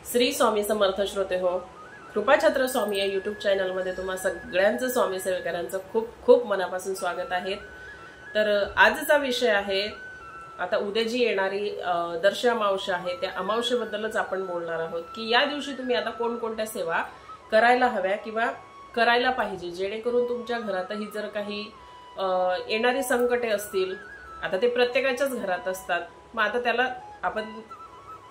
श्री स्वामी समर्थ श्रोते हो, कृपाछत्र स्वामी या यूट्यूब चॅनल मध्ये तुम्हा सगळ्यांचं स्वामी सेवेकरांचं खूप खूप मनापासून स्वागत आहे। तर आजचा विषय आहे, आता उद्या जी येणारी दर्श अमावस्या आहे त्या अमावस्येबद्दलच आपण बोलणार आहोत की या दिवशी तुम्ही आता कोणकोणत्या सेवा करायला हव्या किंवा करायला पाहिजे, जेणेकरून तुमच्या घरातही जर काही येणारी संकटे असतील, आता ते प्रत्येकाच्याच घरात असतात, मग आता त्याला आपण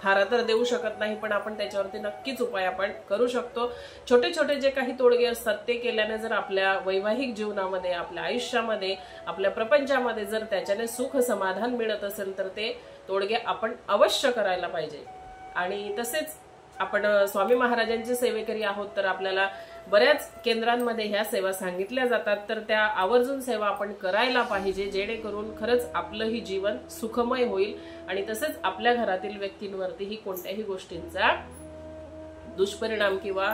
थारा तर देऊ शकत नाही, पण आपण त्याच्यावरती नक्कीच उपाय आपण करू शकतो। छोटे छोटे जे काही तोडगे असतात ते केल्याने जर आपल्या वैवाहिक जीवनामध्ये, आपल्या आयुष्यामध्ये, आपल्या प्रपंचामध्ये जर त्याच्याने सुख समाधान मिळत असेल तर ते तोडगे आपण अवश्य करायला पाहिजे। आणि तसेच आपण स्वामी महाराजांची सेवेकरी आहोत, तर आपल्याला बऱ्याच केंद्रांमध्ये ह्या सेवा सांगितल्या जातात, तर त्या आवर्जून सेवा आपण करायला पाहिजे, जेणेकरून खरंच आपलंही जीवन सुखमय होईल आणि तसेच आपल्या घरातील व्यक्तींवरतीही कोणत्याही गोष्टींचा दुष्परिणाम किंवा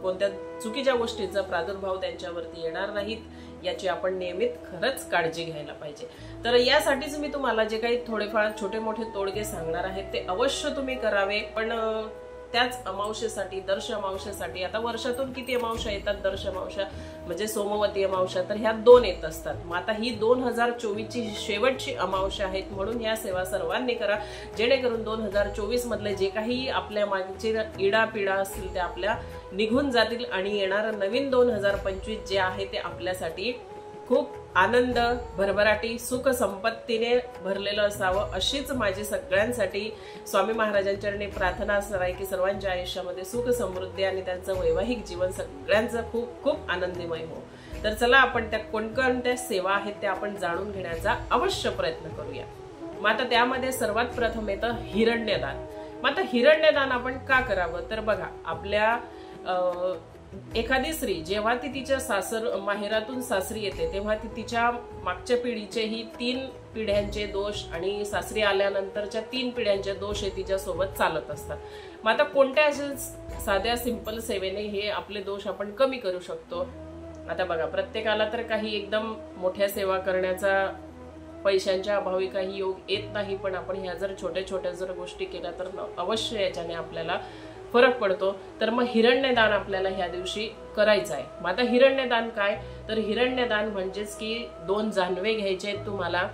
कोणत्या चुकीच्या गोष्टींचा प्रादुर्भाव त्यांच्यावरती येणार नाहीत याची आपण नियमित खरंच काळजी घ्यायला पाहिजे। तर यासाठीच मी तुम्हाला जे काही थोडेफार छोटे मोठे तोडगे सांगणार आहेत ते अवश्य तुम्ही करावे। पण त्याच अमावस्येसाठी, दर्श अमावस्येसाठी, आता वर्षातून किती अमावस्या येतात, दर्श अमावस्या म्हणजे सोमवती अमावस्या, तर ह्या 2 येत असतात। मग आता ही 2024 ची शेवटची अमावस्या आहे, म्हणून ह्या सेवा सर्वांनी करा, जेणेकरून 2024 मधले जे काही आपल्या मागचे इडापिडा असतील त्या आपल्या निघून जातील आणि येणारं नवीन 2025 जे आहे ते आपल्यासाठी खूप आनंद, भरभराटी, सुख संपत्तीने भरलेलं असावं, अशीच माझी सगळ्यांसाठी स्वामी महाराजांचरणी प्रार्थना असणार आहे की सर्वांच्या आयुष्यामध्ये सुख समृद्धी आणि त्यांचं वैवाहिक जीवन सगळ्यांचं खूप खूप आनंदमय हो। तर चला आपण त्या कोणकोणत्या सेवा आहेत त्या आपण जाणून घेण्याचा अवश्य प्रयत्न करूया। मग आता त्यामध्ये सर्वात प्रथम येतं हिरण्यदान। मग आता हिरण्यदान आपण का करावं, तर बघा, आपल्या एखादी स्त्री जेव्हा ती तिच्या माहेरातून सासरी येते तेव्हा ती तिच्या मागच्या पिढीचेही 3 पिढ्यांचे दोष आणि सासरी आल्यानंतरच्या 3 पिढ्यांचे दोष हे तिच्या सोबत चालत असतात। मग आता कोणत्या अशा साध्या सिंपल सेवेने हे आपले दोष आपण कमी करू शकतो? आता बघा, प्रत्येकाला तर काही एकदम मोठ्या सेवा करण्याचा पैशांच्या अभावी काही योग येत नाही, पण आपण ह्या जर छोट्या छोट्या जर गोष्टी केल्या तर अवश्य याच्याने आपल्याला फरक पडतो। तर मग हिरण्यदान आपल्याला ह्या दिवशी करायचं आहे। मग आता हिरण्यदान काय, तर हिरण्यदान म्हणजेच की 2 जानवे घ्यायचे आहेत तुम्हाला,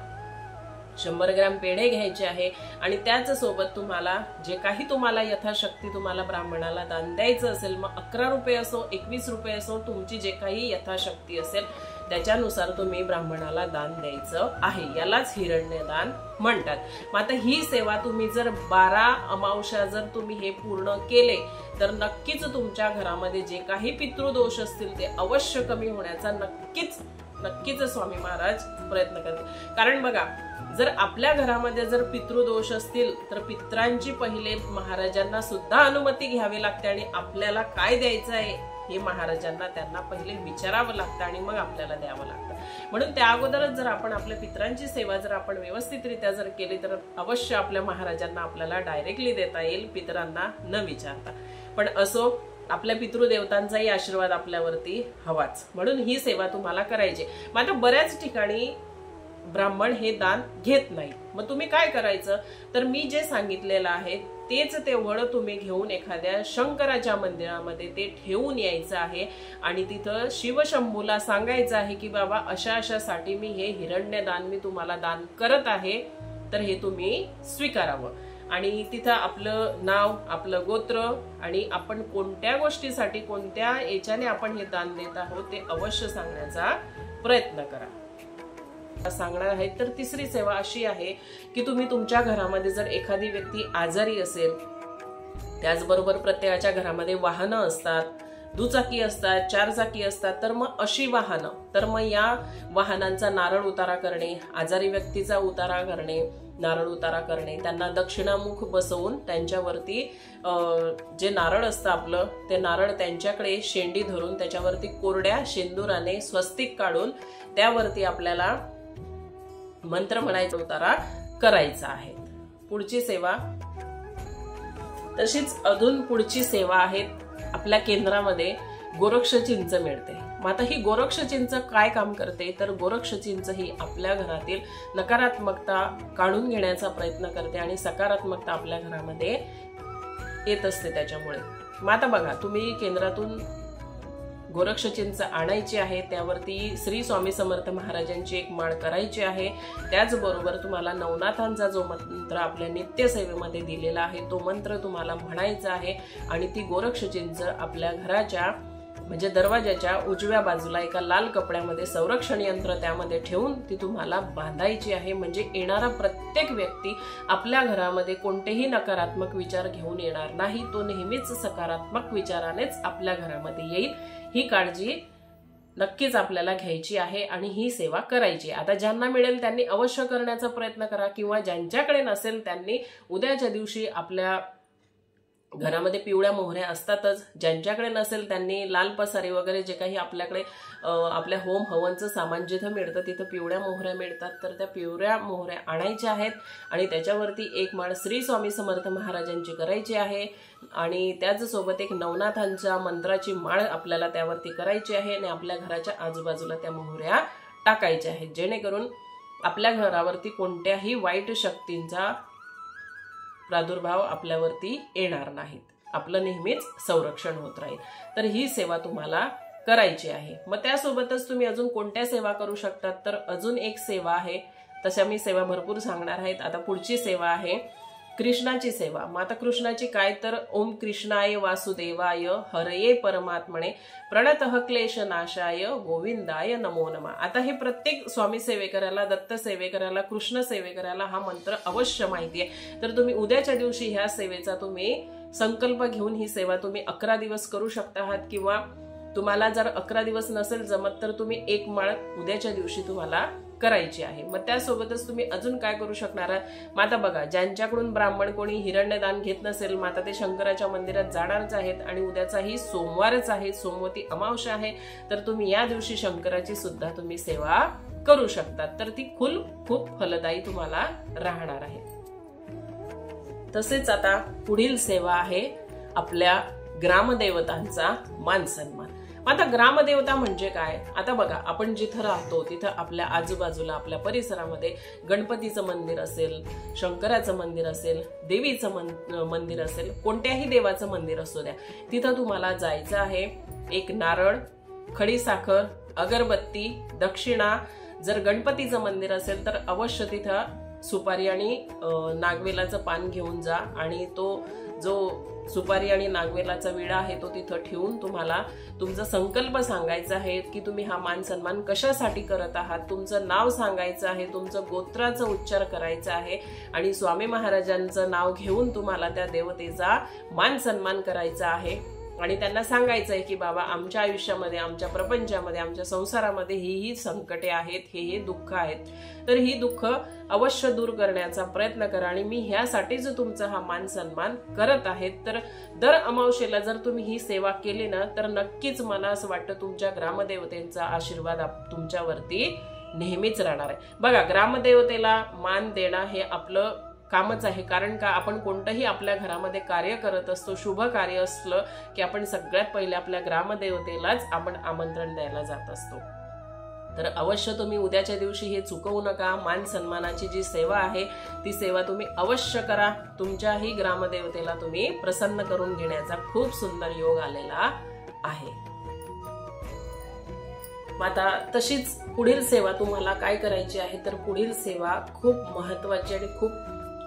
100 ग्रॅम पेढे घ्यायचे आहे आणि त्याच सोबत तुम्हाला जे काही तुम्हाला यथाशक्ती तुम्हाला ब्राह्मणाला दान द्यायचं असेल, मग 11 रुपये असो, 21 रुपये असो, तुमची जे काही यथाशक्ती असेल त्याच्यानुसार तुम्ही ब्राह्मणाला दान द्यायचं आहे, यालाच हिरण्यदान म्हणतात। मग आता ही सेवा तुम्ही जर 12 अमावस्या जर तुम्ही हे पूर्ण केले तर नक्कीच तुमच्या घरामध्ये जे काही पितृदोष असतील ते अवश्य कमी होण्याचा नक्कीच स्वामी महाराज प्रयत्न करतात। कारण बघा, जर आपल्या घरामध्ये जर पितृदोष असतील तर पित्रांची पहिले महाराजांना सुद्धा अनुमती घ्यावी लागते आणि आपल्याला काय द्यायचं आहे हे महाराजांना त्यांना पहिले विचारावं लागतं आणि मग आपल्याला द्यावं लागतं। म्हणून त्या अगोदरच जर आपण आपल्या पित्रांची सेवा जर आपण व्यवस्थितरित्या जर केली तर अवश्य आपल्या महाराजांना आपल्याला डायरेक्टली देता येईल, पितरांना न विचारता। पण असो, आपल्या पितृदेवतांचाही आशीर्वाद आपल्यावरती हवाच, म्हणून ही सेवा तुम्हाला करायची। मग आता बऱ्याच ठिकाणी ब्राह्मण हे दान घेत नाही, मग तुम्ही काय करायचं, तर मी जे सांगितलेलं आहे तेच तेवढं तुम्ही घेऊन एखाद्या शंकराच्या मंदिरामध्ये ते ठेवून यायचं आहे आणि तिथं शिवशंभूला सांगायचं आहे की बाबा अशासाठी मी हे हिरण्यदान मी तुम्हाला दान करत आहे, तर हे तुम्ही स्वीकारावं। आणि तिथं आपलं नाव, आपलं गोत्र आणि आपण कोणत्या गोष्टीसाठी, कोणत्या याच्याने आपण हे दान देत आहोत ते अवश्य सांगण्याचा प्रयत्न करा। सांगणार आहे तर तिसरी सेवा अशी आहे की तुम्ही तुमच्या घरामध्ये जर एखादी व्यक्ती आजारी असेल, त्याचबरोबर प्रत्येकाच्या घरामध्ये वाहनं असतात, दुचाकी असतात, 4 चाकी असतात, तर मग अशी वाहनं, तर मग या वाहनांचा नारळ उतारा करणे, आजारी व्यक्तीचा उतारा करणे, नारळ उतारा करणे, त्यांना दक्षिणामुख बसवून त्यांच्यावरती जे नारळ असतं आपलं ते नारळ त्यांच्याकडे शेंडी धरून त्याच्यावरती कोरड्या शेंदुराने स्वस्तिक काढून त्यावरती आपल्याला मंत्र म्हणायचा उतारा करायचा आहे। पुढची सेवा, तशीच अजून पुढची सेवा आहे, आपल्या केंद्रामध्ये गोरक्ष चिंच मिळते। मग आता ही गोरक्ष चिंच काय काम करते, तर गोरक्ष चिंच ही आपल्या घरातील नकारात्मकता काढून घेण्याचा प्रयत्न करते आणि सकारात्मकता आपल्या घरामध्ये येत असते त्याच्यामुळे. मग आता बघा, तुम्ही केंद्रातून गोरक्ष चिंच आणायची आहे, त्यावरती श्री स्वामी समर्थ महाराजांची एक माळ करायची आहे. त्याचबरोबर तुम्हाला नवनाथांचा जो मंत्र आपल्या नित्यसेवेमध्ये दिलेला आहे तो मंत्र तुम्हाला म्हणायचा आहे आणि ती गोरक्ष चिंच आपल्या घराच्या म्हणजे दरवाजाच्या उजव्या बाजूला एका लाल कपड्यामध्ये संरक्षण यंत्र त्यामध्ये ठेवून ती तुम्हाला बांधायची आहे. म्हणजे येणारा प्रत्येक व्यक्ती आपल्या घरामध्ये कोणतेही नकारात्मक विचार घेऊन येणार नाही, तो नेहमीच सकारात्मक विचारानेच आपल्या घरामध्ये येईल. ही काळजी नक्कीच आपल्याला घ्यायची आहे आणि ही सेवा करायची. आता ज्यांना मिळेल त्यांनी अवश्य करण्याचा प्रयत्न करा, किंवा ज्यांच्याकडे नसेल त्यांनी उद्याच्या दिवशी आपल्या घरामध्ये पिवळ्या मोहऱ्या असतातच, ज्यांच्याकडे नसेल त्यांनी लाल पसारी वगैरे जे काही आपल्याकडे आपल्या होम हवनचं सामान जिथं मिळतं तिथं पिवळ्या मोहऱ्या मिळतात, तर त्या पिवळ्या मोहऱ्या आणायच्या आहेत आणि त्याच्यावरती एक माळ श्री स्वामी समर्थ महाराजांची करायची आहे आणि त्याचसोबत एक नवनाथांच्या मंत्राची माळ आपल्याला त्यावरती करायची आहे आणि आपल्या घराच्या आजूबाजूला त्या मोहऱ्या टाकायच्या आहेत, जेणेकरून आपल्या घरावरती कोणत्याही वाईट शक्तींचा प्रादुर्भाव आपल्यावरती येणार नाहीत, आपलं नेहमीच संरक्षण होत राहील. तर ही सेवा तुम्हाला करायची आहे. मग त्यासोबतच तुम्ही अजून कोणत्या सेवा करू शकतात, तर अजून एक सेवा आहे, तशा मी सेवा भरपूर सांगणार आहेत. आता पुढची सेवा आहे कृष्णाची सेवा. मग आता कृष्णाची काय, तर ओम कृष्णाय वासुदेवाय हरये परमात्मने प्रणतः क्लेश नाशाय गोविंदाय नमो नमः. आता हे प्रत्येक स्वामी सेवेकराला, दत्त सेवेकराला, कृष्ण सेवेकराला हा मंत्र अवश्य माहिती आहे. तर तुम्ही उद्याच्या दिवशी ह्या सेवेचा तुम्ही संकल्प घेऊन ही सेवा तुम्ही 11 दिवस करू शकता आहात, किंवा तुम्हाला जर 11 दिवस नसेल जमत तर तुम्ही एक माळ उद्याच्या दिवशी तुम्हाला करायची आहे. मग त्यासोबतच तुम्ही अजून काय करू शकणार आहात. मग आता बघा, ज्यांच्याकडून ब्राह्मण कोणी हिरण्यदान घेत नसेल, मग आता ते शंकराच्या मंदिरात जाणारच आहेत आणि उद्याचाही सोमवारच आहे, सोमवती अमावस्या आहे, तर तुम्ही या दिवशी शंकराची सुद्धा तुम्ही सेवा करू शकतात. तर ती खूप फलदायी तुम्हाला राहणार आहे. तसेच आता पुढील सेवा आहे आपल्या ग्रामदेवतांचा मान सन्मान. आता ग्रामदेवता म्हणजे काय. आता बघा, आपण जिथं राहतो तिथं आपल्या आजूबाजूला आपल्या परिसरामध्ये गणपतीचं मंदिर असेल, शंकराचं मंदिर असेल, देवीचं मंदिर असेल, कोणत्याही देवाचं मंदिर असू द्या, तिथं तुम्हाला जायचं आहे. एक नारळ, खडीसाखर, अगरबत्ती, दक्षिणा. जर गणपतीचं मंदिर असेल तर अवश्य तिथं सुपारी आणि नागवेलाचं पान घेऊन जा आणि तो जो सुपारी आणि नागवेलाचा विडा आहे तो तिथं ठेवून तुम्हाला तुमचा संकल्प सांगायचा आहे की तुम्ही हा मान सन्मान कशासाठी करत आहात. तुमचं नाव सांगायचं आहे, तुमचं गोत्राचा उच्चार करायचा आहे आणि स्वामी महाराजांचं नाव घेऊन तुम्हाला त्या देवतेचा मान सन्मान करायचा आहे आणि त्यांना सांगायचं आहे की बाबा, आमच्या आयुष्यामध्ये, आमच्या प्रपंचामध्ये, आमच्या संसारामध्ये ही संकटे आहेत, हे दुःख आहेत, तर ही दुःख अवश्य दूर करण्याचा प्रयत्न करा आणि मी ह्यासाठीच तुमचा हा मान सन्मान करत आहे. तर दर अमावस्येला जर तुम्ही ही सेवा केली ना, तर नक्कीच मला असं वाटतं तुमच्या ग्रामदेवतेचा आशीर्वाद तुमच्यावरती नेहमीच राहणार आहे. बघा, ग्रामदेवतेला मान देणं हे आपलं कामच आहे. कारण का, आपण कोणतंही आपल्या घरामध्ये कार्य करत असतो, शुभ कार्य असलं की आपण सगळ्यात पहिले आपल्या ग्रामदेवतेलाच आपण आमंत्रण द्यायला जात असतो. तर अवश्य तुम्ही उद्याच्या दिवशी हे चुकवू नका. मान सन्मानाची जी सेवा आहे ती सेवा तुम्ही अवश्य करा. तुमच्याही ग्रामदेवतेला तुम्ही प्रसन्न करून घेण्याचा खूप सुंदर योग आलेला आहे. आता तशीच पुढील सेवा तुम्हाला काय करायची आहे, तर पुढील सेवा खूप महत्वाची आणि खूप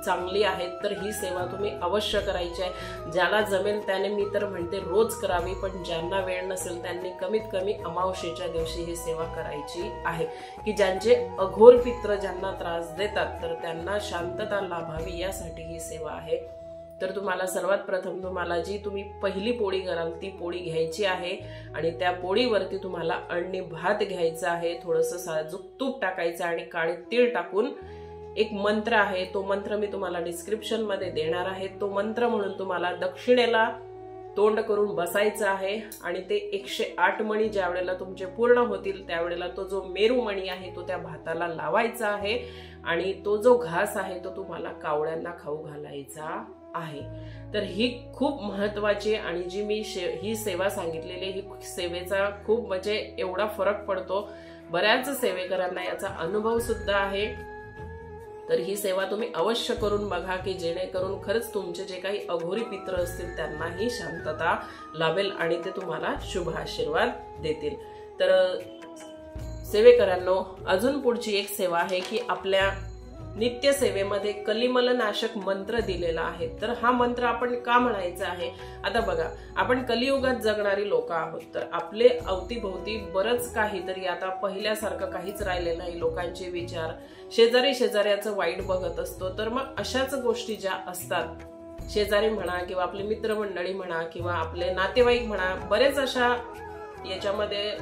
चांगली आहे. तर ही सेवा तुम्ही अवश्य करायची आहे. ज्याला जमेल त्याने, मी तर म्हणते रोज करावी, पण ज्यांना वेळ नसेल त्यांनी कमीत कमी अमावस्येच्या दिवशी ही सेवा करायची आहे. की ज्यांचे अघोर पित्र ज्यांना त्रास देतात तर त्यांना शांतता लाभावी यासाठी ही सेवा आहे. तर तुम्हाला सर्वात प्रथम तुम्हाला जी तुम्ही पहिली पोळी कराल ती पोळी घ्यायची आहे आणि त्या पोळीवरती तुम्हाला अळणी भात घ्यायचा आहे, थोडंसं साजूक तूप टाकायचं आणि काळे तीळ टाकून एक मंत्र आहे, तो मंत्र मी तुम्हाला डिस्क्रिप्शन मध्ये देणार आहे. तो मंत्र म्हणून तुम्हाला दक्षिणेला तोंड करून बसायचं आहे आणि ते 108 मणी ज्या वेळेला तुमचे पूर्ण होतील त्यावेळेला तो जो मेरू मणी आहे तो त्या भाताला लावायचा आहे आणि तो जो घास आहे तो तुम्हाला कावळ्यांना खाऊ घालायचा आहे. तर ही खूप महत्वाची आणि जी मी ही सेवा सांगितलेली, ही सेवेचा खूप म्हणजे एवढा फरक पडतो. बऱ्याच सेवेकरांना याचा अनुभव सुद्धा आहे. तर ही सेवा तुम्ही अवश्य करून बघा की जेणेकरून खरंच तुमचे जे काही अघोरी पित्र असतील त्यांनाही शांतता लाभेल आणि ते तुम्हाला शुभ आशीर्वाद देतील। तर सेवेकरांनो, अजून पुढची एक सेवा आहे की आपल्या नित्य सेवेमध्ये कलिमल नाशक मंत्र दिलेला आहे। तर हा मंत्र आपण का म्हणायचा आहे? आता बघा, आपण कलियुगात जगणारी लोक आहोत, तर आपले अवतीभोवती बरंच काहीतरी आता पहिल्यासारखं काहीच राहिले नाही। लोकांचे विचार, शेजारी शेजाऱ्याचं वाईट बघत असतो। तर मग अशाच गोष्टी ज्या असतात, शेजारी म्हणा किंवा आपले मित्रमंडळी म्हणा किंवा आपले नातेवाईक म्हणा, बरेच अशा याच्यामध्ये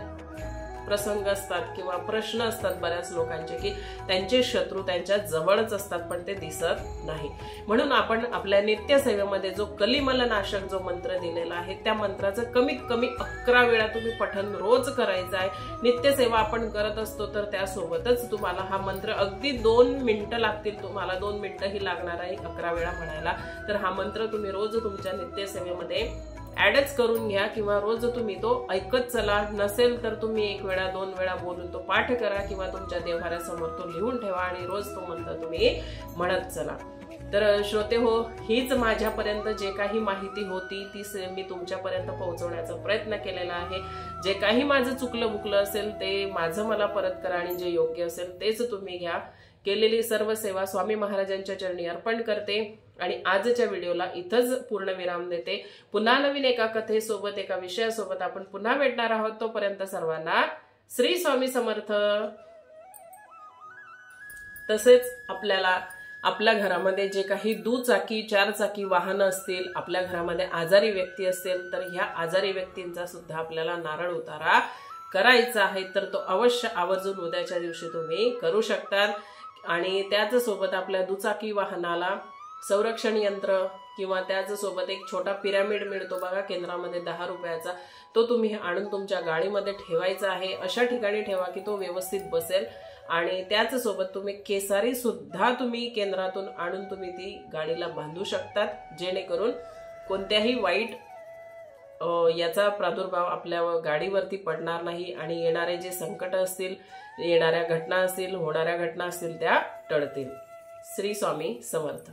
प्रसंग असतात किंवा प्रश्न असतात बऱ्याच लोकांचे की त्यांचे शत्रू त्यांच्या जवळच असतात पण ते दिसत नाही। म्हणून आपण आपल्या नित्य सेवेमध्ये जो कलिमल नाशक जो मंत्र दिलेला आहे त्या मंत्राचं कमीत कमी 11 वेळा तुम्ही पठण रोज करायचं आहे। नित्य सेवा आपण करत असतो तर त्यासोबतच तुम्हाला हा मंत्र अगदी 2 मिनिटं लागतील, तुम्हाला 2 मिनिटंही लागणार आहे 11 वेळा म्हणायला। तर हा मंत्र तुम्ही रोज तुमच्या नित्य सेवेमध्ये ऍडच करून घ्या किंवा रोज तुम्ही तो ऐकत चला। नसेल तर तुम्ही 1 वेळा 2 वेळा बोलून तो पाठ करा किंवा तुमच्या देव्हाऱ्यासमोर तो लिहून ठेवा आणि रोज तो मंत्र तुम्ही म्हणत चला। तर श्रोते हो, हीच माझ्यापर्यंत जे काही माहिती होती ती मी तुमच्यापर्यंत पोहोचवण्याचा प्रयत्न केलेला आहे। जे काही माझं चुकलं बुकलं असेल ते माझं मला परत करा आणि जे योग्य असेल तेच तुम्ही घ्या। केलेली सर्व सेवा स्वामी महाराजांच्या चरणी अर्पण करते आणि आजच्या व्हिडिओला इथंच पूर्ण विराम देते। पुन्हा नवीन एका कथेसोबत, एका विषयासोबत आपण पुन्हा भेटणार आहोत। तोपर्यंत सर्वांना श्री स्वामी समर्थ। तसेच आपल्याला आपल्या घरामध्ये जे काही दुचाकी 4 चाकी वाहन असतील, आपल्या घरामध्ये आजारी व्यक्ती असेल, तर ह्या आजारी व्यक्तींचा सुद्धा आपल्याला नारळ उतारा करायचा आहे। तर तो अवश्य आवर्जून उद्याच्या दिवशी तुम्ही करू शकतात। आणि त्याच सोबत आपल्या दुचाकी वाहनाला संरक्षण यंत्र किंवा त्याच सोबत एक छोटा पिरॅमिड मिळतो बघा केंद्रामध्ये 10 रुपयाचा, तो तुम्ही आणून तुमच्या गाडीमध्ये ठेवायचा आहे। अशा ठिकाणी ठेवा की तो व्यवस्थित बसेल। आणि त्याच सोबत तुम्ही केसारी सुद्धा तुम्ही केंद्रातून आणून तुम्ही ती गाडीला बांधू शकतात, जेणेकरून कोणत्याही वाईट याचा प्रादुर्भाव आपल्या गाडीवरती पडणार नाही आणि येणारे जे संकट असतील, येणाऱ्या घटना असतील, होणाऱ्या घटना असतील त्या टळतील। श्री स्वामी समर्थ।